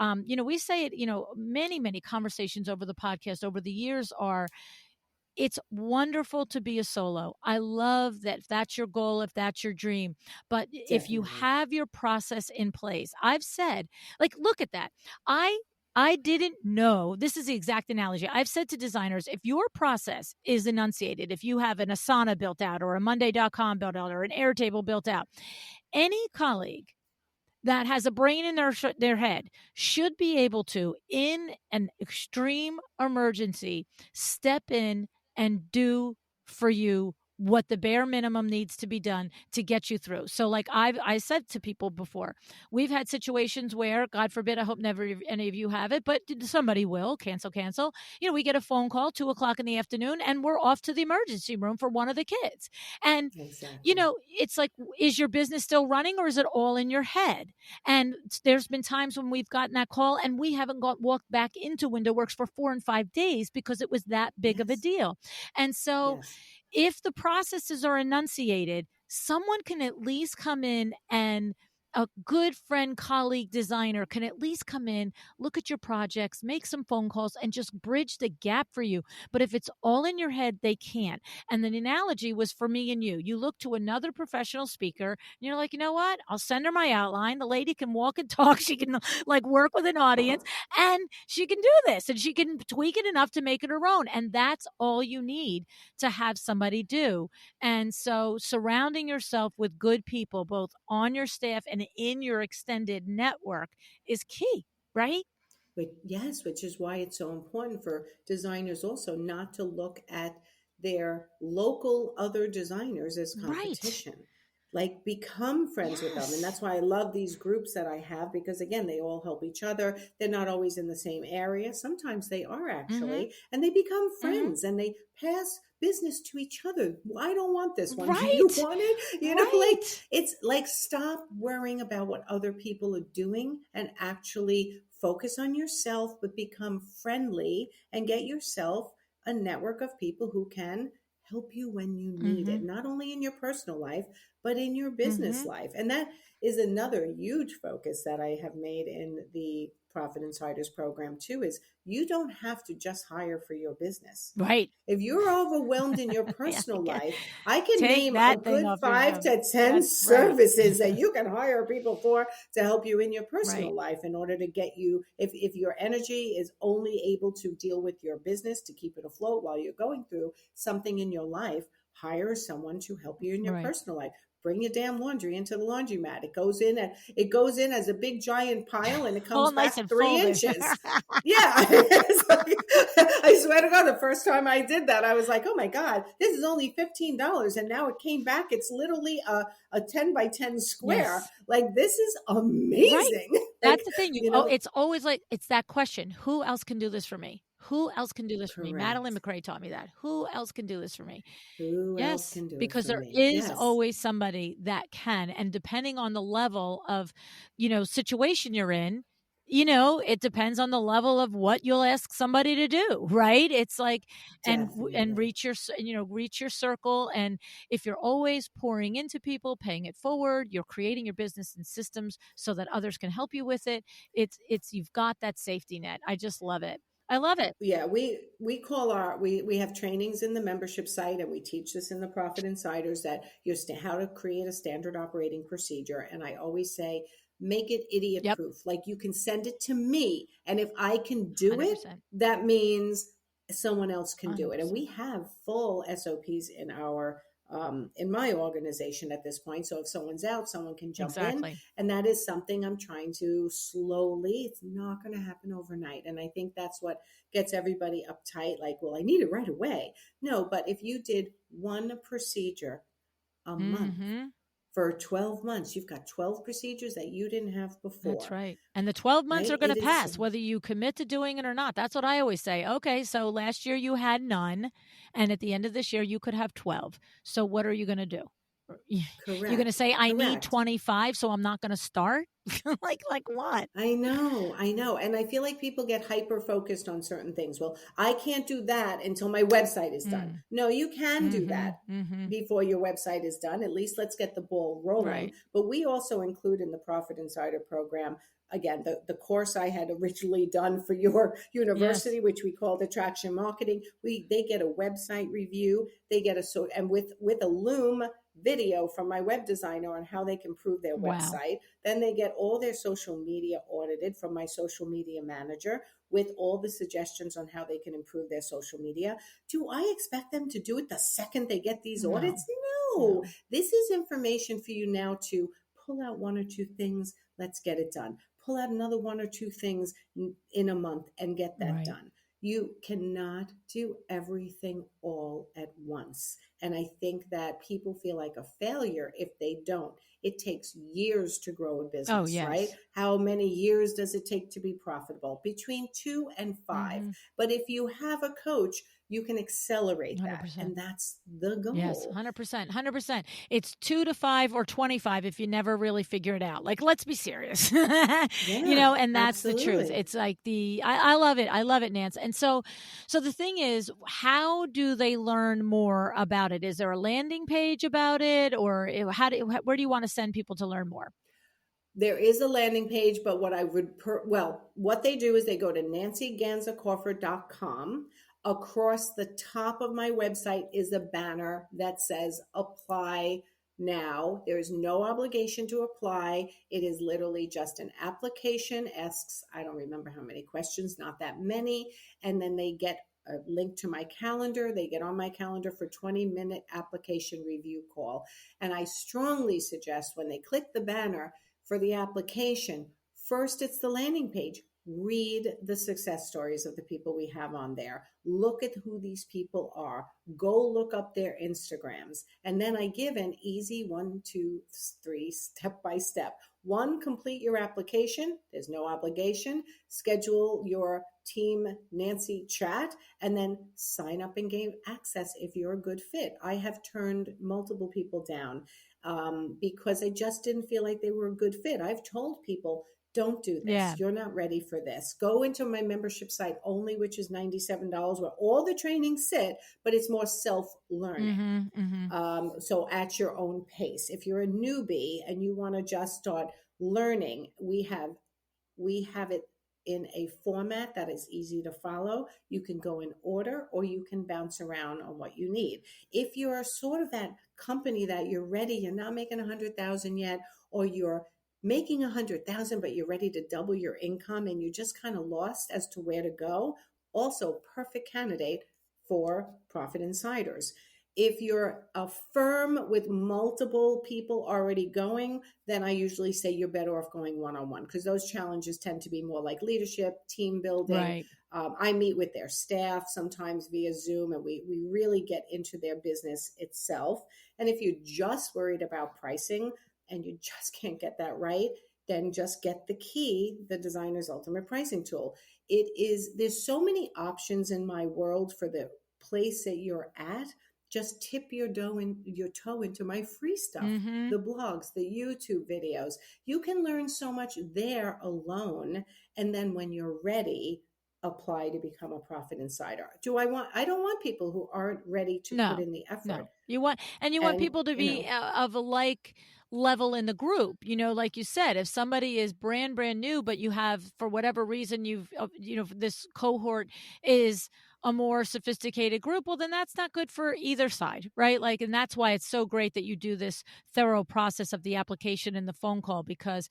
we say it, many conversations over the podcast over the years are, it's wonderful to be a solo. I love that if that's your goal, if that's your dream. But if you have your process in place, I've said, like, look at that. I didn't know, this is the exact analogy. I've said to designers, if your process is enunciated, if you have an Asana built out or a Monday.com built out or an Airtable built out, any colleague that has a brain in their head should be able to, in an extreme emergency, step in and do for you what the bare minimum needs to be done to get you through. So like I said to people before, we've had situations where, God forbid, I hope never any of you have it, but somebody will cancel. We get a phone call 2:00 in the afternoon and we're off to the emergency room for one of the kids. And, it's like, is your business still running or is it all in your head? And there's been times when we've gotten that call and we haven't walked back into WindowWorks for 4 and 5 days because it was that big of a deal. And so if the processes are enunciated, someone can at least come in, and a good friend, colleague, designer can at least come in, look at your projects, make some phone calls, and just bridge the gap for you. But if it's all in your head, they can't. And the analogy was for me and you. You look to another professional speaker, and you're like, you know what? I'll send her my outline. The lady can walk and talk. She can like work with an audience, and she can do this, and she can tweak it enough to make it her own. And that's all you need to have somebody do. And so surrounding yourself with good people, both on your staff and in your extended network, is key, right? Which is why it's so important for designers also not to look at their local other designers as competition. Like, become friends with them. And that's why I love these groups that I have, because again, they all help each other. They're not always in the same area. Sometimes they are actually, and they become friends and they pass business to each other. I don't want this one. Do you want it? Like, it's like, stop worrying about what other people are doing and actually focus on yourself, but become friendly and get yourself a network of people who can help you when you need it, not only in your personal life, but in your business Mm-hmm. life. And that is another huge focus that I have made in the Profit Insiders program too, is you don't have to just hire for your business. Right. If you're overwhelmed in your Yeah, personal life, I can take name a that thing good off your 5 shoulder. to 10 That's right. services that you can hire people for to help you in your personal Right. life in order to get you, if your energy is only able to deal with your business to keep it afloat while you're going through something in your life, hire someone to help you in your Right. personal life. Bring your damn laundry into the laundromat. It goes in as a big giant pile and it All comes nice back and three folded. inches. Yeah. It's like, I swear to God, the first time I did that, I was like, oh my God, this is only $15. And now it came back. It's literally a 10 by 10 square. Yes. Like, this is Right. amazing. That's Like, the thing. you know, It's always like, it's that question. Who else can do this for me? Who else can do this for me? Madeline correct. McRae taught me that. Who else can do this for me? Who else Yes, can do it because for there me? is Yes. always somebody that can. And depending on the level of, situation you're in, it depends on the level of what you'll ask somebody to do, right? It's like, and Definitely. reach your circle. And if you're always pouring into people, paying it forward, you're creating your business and systems so that others can help you with it. You've got that safety net. I just love it. I love it. Yeah, we call we have trainings in the membership site, and we teach this in the Profit Insiders, that how to create a standard operating procedure. And I always say, make it idiot Yep. proof. Like, you can send it to me, and if I can do it, 100%. that means someone else can do it. And 100%. we have full SOPs in my organization at this point. So if someone's out, someone can jump in. Exactly. And that is something I'm trying to slowly, it's not going to happen overnight. And I think that's what gets everybody uptight. Like, well, I need it right away. No, but if you did one procedure a month Mm-hmm. for 12 months, you've got 12 procedures that you didn't have That's before, right. And the 12 months right? are going to It is. pass, whether you commit to doing it or not. That's what I always say. Okay, so last year you had none, and at the end of this year you could have 12. So what are you going to do? You're going to Correct. say, I need Correct. 25, so I'm not going to start? like what? I know. And I feel like people get hyper focused on certain things. Well, I can't do that until my website is done. Mm. No, you can do Mm-hmm. that Mm-hmm. before your website is done. At least let's get the ball rolling. Right. But we also include in the Profit Insider program, again, the course I had originally done for your Yes. university, which we called Attraction Marketing. They get a website review. They get and with a Loom video from my web designer on how they can improve their Wow. website. Then they get all their social media audited from my social media manager with all the suggestions on how they can improve their social media. Do I expect them to do it the second they get these No. audits? No. This is information for you now to pull out one or two things. Let's get it done. Pull out another one or two things in a month and get that Right. done. You cannot do everything all at once. And I think that people feel like a failure if they don't. It takes years to grow a Oh, business, right? yes. How many years does it take to be profitable? Between 2 and 5. Mm-hmm. But if you have a coach, you can accelerate that. 100%. And that's the Yes, goal. 100%. 100%. It's 2 to 5 or 25 if you never really figure it out. Like, let's be serious. Yeah, And that's the truth. absolutely. It's like I love it. I love it, Nance. And so the thing is, how do they learn more about it? Is there a landing page about it, or where do you want to send people to learn more? There is a landing page, but what I would, what they do is they go to nancyganzekaufer.com. Across the top of my website is a banner that says apply now. There is no obligation to apply. It is literally just an application, asks, I don't remember how many questions, not that many. And then they get a link to my calendar. They get on my calendar for 20-minute application review call. And I strongly suggest when they click the banner for the application, first it's the landing page. Read the success stories of the people we have on there. Look at who these people are. Go look up their Instagrams. And then I give an easy 1, 2, 3 step by step. 1, complete your application. There's no obligation. Schedule your Team Nancy chat, and then sign up and gain access if you're a good fit. I have turned multiple people down because I just didn't feel like they were a good fit. I've told people, Don't do this. Yeah. You're not ready for this. Go into my membership site only, which is $97, where all the trainings sit, but it's more self learning. Mm-hmm. Mm-hmm. So at your own pace. If you're a newbie and you want to just start learning, we have it in a format that is easy to follow. You can go in order or you can bounce around on what you need. If you're sort of that company that you're ready, you're not making 100,000 yet, or you're making 100,000 but you're ready to double your income and you're just kind of lost as to where to go, also perfect candidate for Profit Insiders. If you're a firm with multiple people already going, then I usually say you're better off going one-on-one, because those challenges tend to be more like leadership, team building. Right. I meet with their staff sometimes via Zoom, and we really get into their business itself. And if you're just worried about pricing and you just can't get that right, then just get the key, the Designer's Ultimate Pricing Tool. There's so many options in my world for the place that you're at. Just tip your toe into my free stuff, Mm-hmm. the blogs, the YouTube videos. You can learn so much there alone. And then when you're ready, apply to become a Profit Insider. I don't want people who aren't ready to put No, in the effort. no. You want And, people to be of a like level in the group. Like you said, if somebody is brand new, but you have, for whatever reason, this cohort is a more sophisticated group, well, then that's not good for either side, right? Like, and that's why it's so great that you do this thorough process of the application and the phone call, because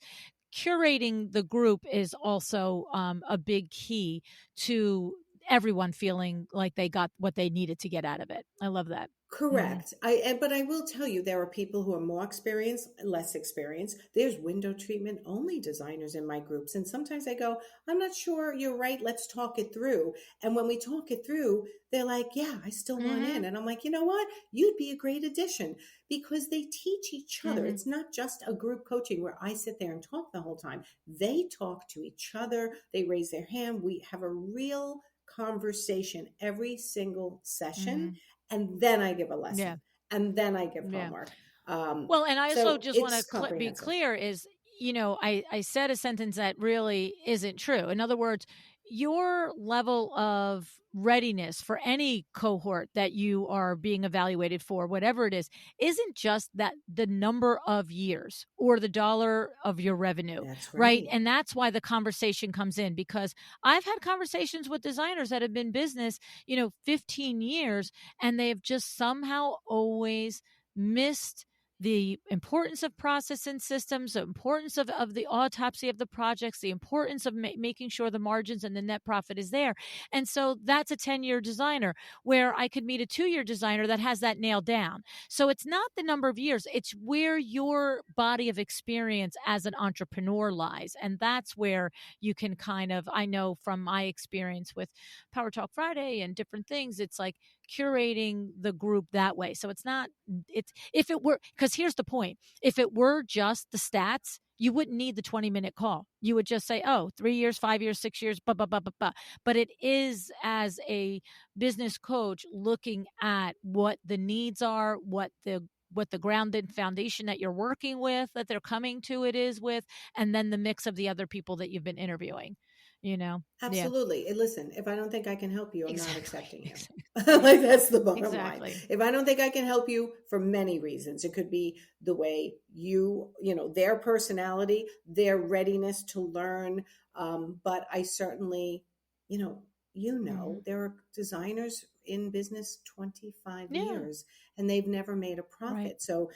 curating the group is also a big key to everyone feeling like they got what they needed to get out of it. I love that. correct. But I will tell you, there are people who are more experienced, less experienced. There's window treatment only designers in my groups. And sometimes I go, I'm not sure you're right. Let's talk it through. And when we talk it through, they're like, yeah, I still want Mm-hmm. in. And I'm like, you know what? You'd be a great addition, because they teach each other. Mm-hmm. It's not just a group coaching where I sit there and talk the whole time. They talk to each other. They raise their hand. We have a real conversation every single session, Mm-hmm. and then I give a Yeah. lesson, and then I give Yeah. homework. Well, and I also So just want it's to be comprehensive. clear is, I said a sentence that really isn't true. In other words, your level of readiness for any cohort that you are being evaluated for, whatever it is, isn't just that the number of years or the dollar of your revenue, That's right? right. And that's why the conversation comes in, because I've had conversations with designers that have been business, 15 years, and they've just somehow always missed the importance of process and systems, the importance of the autopsy of the projects, the importance of making sure the margins and the net profit is there. And so that's a 10-year designer, where I could meet a 2-year designer that has that nailed down. So it's not the number of years, it's where your body of experience as an entrepreneur lies. And that's where you can kind of, I know from my experience with Power Talk Friday and different things, it's like curating the group that way. So if it were, because here's the point, if it were just the stats, you wouldn't need the 20-minute call. You would just say, oh, 3 years, 5 years, 6 years, blah, blah, blah, blah, blah. But it is, as a business coach, looking at what the needs are, what the grounded foundation that you're working with, that they're coming to it is with, and then the mix of the other people that you've been interviewing, Yeah, Absolutely. And listen, if I don't think I can help you, I'm not exactly. accepting you. Like, that's the bottom line. Exactly. If I don't think I can help you, for many reasons, it could be the way their personality, their readiness to learn. But I certainly, Mm-hmm. there are designers in business 25 Yeah. years and they've never made a Right. profit. So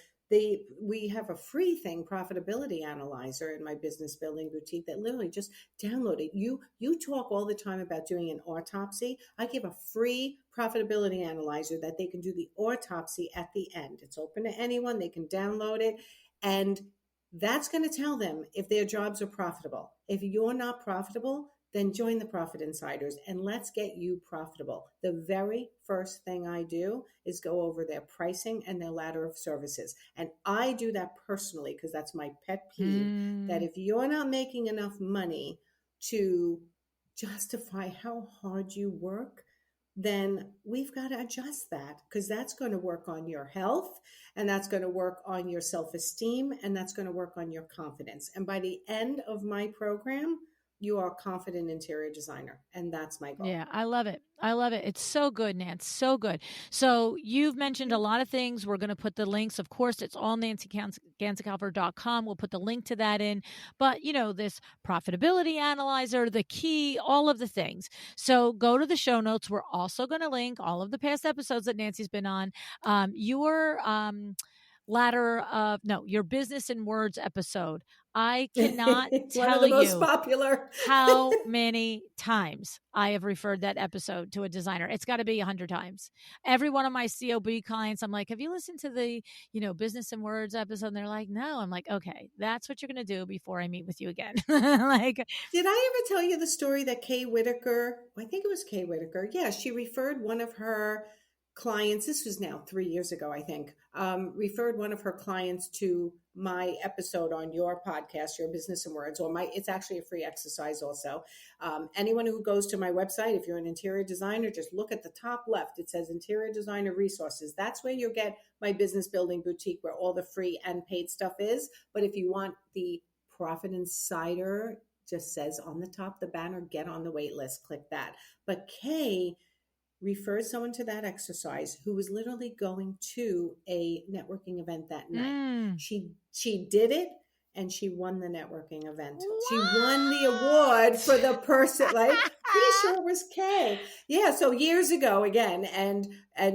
we have a free thing, profitability analyzer, in my business building boutique, that literally just download it. You talk all the time about doing an autopsy. I give a free profitability analyzer that they can do the autopsy at the end. It's open to anyone. They can download it, and that's going to tell them if their jobs are profitable. If you're not profitable, then join the Profit Insiders and let's get you profitable. The very first thing I do is go over their pricing and their ladder of services. And I do that personally because that's my pet peeve, that Mm. if you're not making enough money to justify how hard you work, then we've got to adjust that, because that's going to work on your health, and that's going to work on your self-esteem, and that's going to work on your confidence. And by the end of my program, you are a confident interior designer. And that's my goal. Yeah, I love it. I love it. It's so good, Nance. So good. So you've mentioned a lot of things. We're going to put the links. Of course, it's all nancyganzekaufer.com. We'll put the link to that in. But, this profitability analyzer, the key, all of the things. So go to the show notes. We're also going to link all of the past episodes that Nancy's been on. Your business in words episode. I cannot One of tell the most you popular. how many times I have referred that episode to a designer. It's got to be 100 times. Every one of my COB clients, I'm like, have you listened to the, business in words episode? And they're like, no. I'm like, okay, that's what you're going to do before I meet with you again. Like, did I ever tell you the story that Kay Whitaker, I think it was Kay Whitaker. Yeah, she referred one of her clients, this was now 3 years ago, I think, referred one of her clients to my episode on your podcast, Your Business in Words, or it's actually a free exercise also. Anyone who goes to my website, if you're an interior designer, just look at the top left. It says Interior Designer Resources. That's where you'll get my business building boutique, where all the free and paid stuff is. But if you want the Profit Insider, just says on the top, the banner, get on the wait list, click that. But Kay referred someone to that exercise who was literally going to a networking event that night. She did it, and she won the networking event. What? She won the award for the person, like, pretty sure it was Kay. Yeah, so years ago again, and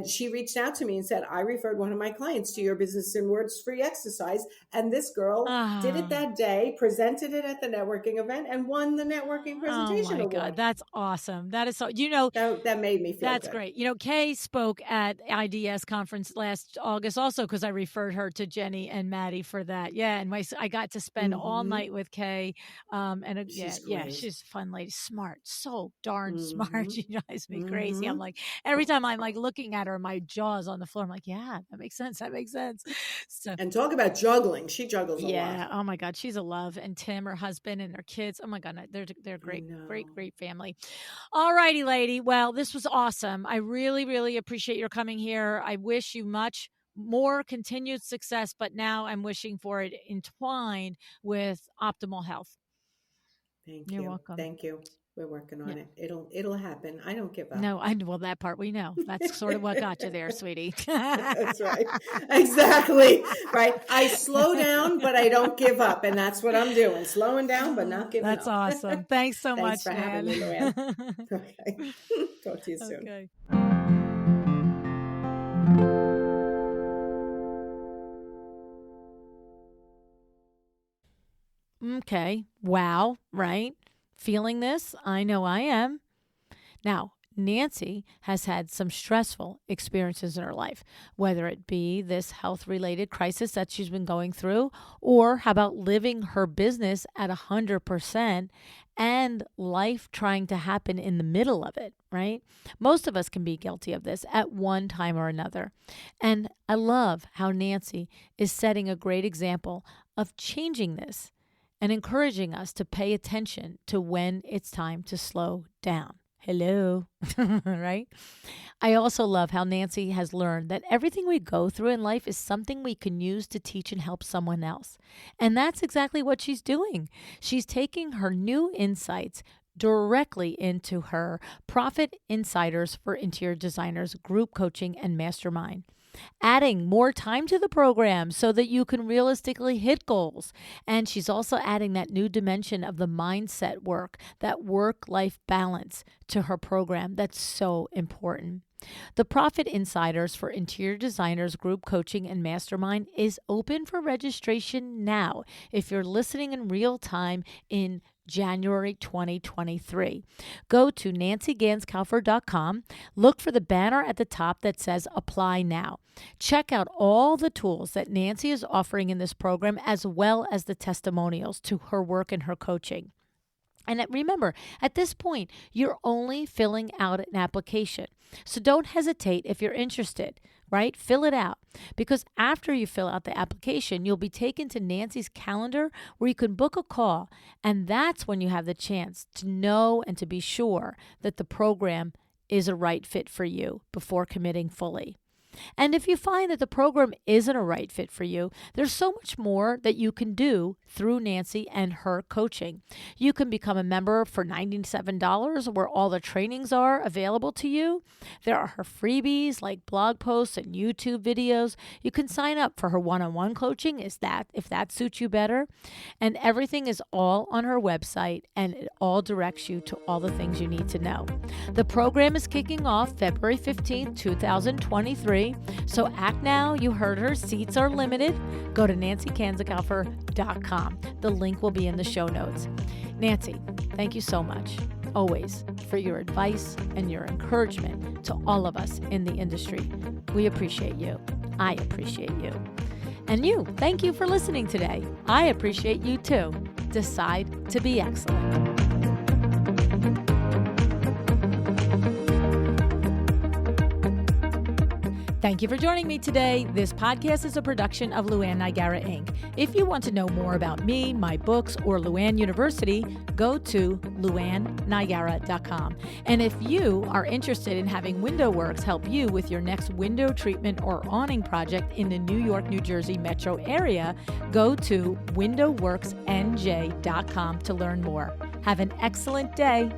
she reached out to me and said, I referred one of my clients to Your Business in Words free exercise, and this girl did it that day, presented it at the networking event, and won the networking presentation award. God, that's awesome. That is so, that made me feel that's good. Great. Kay spoke at IDS conference last August also, because I referred her to Jenny and Maddie for that. Yeah, and I got to spend all night with Kay. She's a fun lady, smart, so darn smart. She drives me crazy. I'm like, every time I'm like looking at her, my jaw's on the floor. I'm like, yeah, that makes sense. So, and talk about juggling. She juggles a lot. Yeah. Oh my God, she's a love. And Tim, her husband, and their kids. Oh my God, they're great, great family. All righty, lady. Well, this was awesome. I really, really appreciate your coming here. I wish you much more continued success, but now I'm wishing for it entwined with optimal health. Thank you. You're welcome. Thank you. We're working on it. It'll happen. I don't give up. No, well, that part we know. That's sort of what got you there, sweetie. That's right. Exactly. Right. I slow down, but I don't give up. And that's what I'm doing. Slowing down, but not giving up. That's awesome. Thanks so much, for having me, LuAnn. Okay. Talk to you soon. Okay. Okay. Wow. Right. Feeling this? I know I am. Now, Nancy has had some stressful experiences in her life, whether it be this health-related crisis that she's been going through, or how about living her business at 100% and life trying to happen in the middle of it, right? Most of us can be guilty of this at one time or another. And I love how Nancy is setting a great example of changing this and encouraging us to pay attention to when it's time to slow down. Hello, right? I also love how Nancy has learned that everything we go through in life is something we can use to teach and help someone else. And that's exactly what she's doing. She's taking her new insights directly into her Profit Insiders for Interior Designers group coaching and mastermind, adding more time to the program so that you can realistically hit goals. And she's also adding that new dimension of the mindset work, that work-life balance to her program that's so important. The Profit Insiders for Interior Designers group coaching and mastermind is open for registration now if you're listening in real time in January 2023. Go to nancyganzekaufer.com. Look for the banner at the top that says Apply Now. Check out all the tools that Nancy is offering in this program, as well as the testimonials to her work and her coaching. And remember, at this point, you're only filling out an application. So don't hesitate if you're interested, right? Fill it out, because after you fill out the application, you'll be taken to Nancy's calendar where you can book a call. And that's when you have the chance to know and to be sure that the program is a right fit for you before committing fully. And if you find that the program isn't a right fit for you, there's so much more that you can do through Nancy and her coaching. You can become a member for $97 where all the trainings are available to you. There are her freebies like blog posts and YouTube videos. You can sign up for her one-on-one coaching if that suits you better. And everything is all on her website, and it all directs you to all the things you need to know. The program is kicking off February 15th, 2023. So act now. You heard her. Seats are limited. Go to nancyganzekaufer.com. The link will be in the show notes. Nancy, thank you so much, always, for your advice and your encouragement to all of us in the industry. We appreciate you. I appreciate you. And you, thank you for listening today. I appreciate you too. Decide to be excellent. Thank you for joining me today. This podcast is a production of LuAnn Niagara, Inc. If you want to know more about me, my books, or LuAnn University, go to LuAnnNiagara.com. And if you are interested in having WindowWorks help you with your next window treatment or awning project in the New York, New Jersey metro area, go to WindowWorksNJ.com to learn more. Have an excellent day.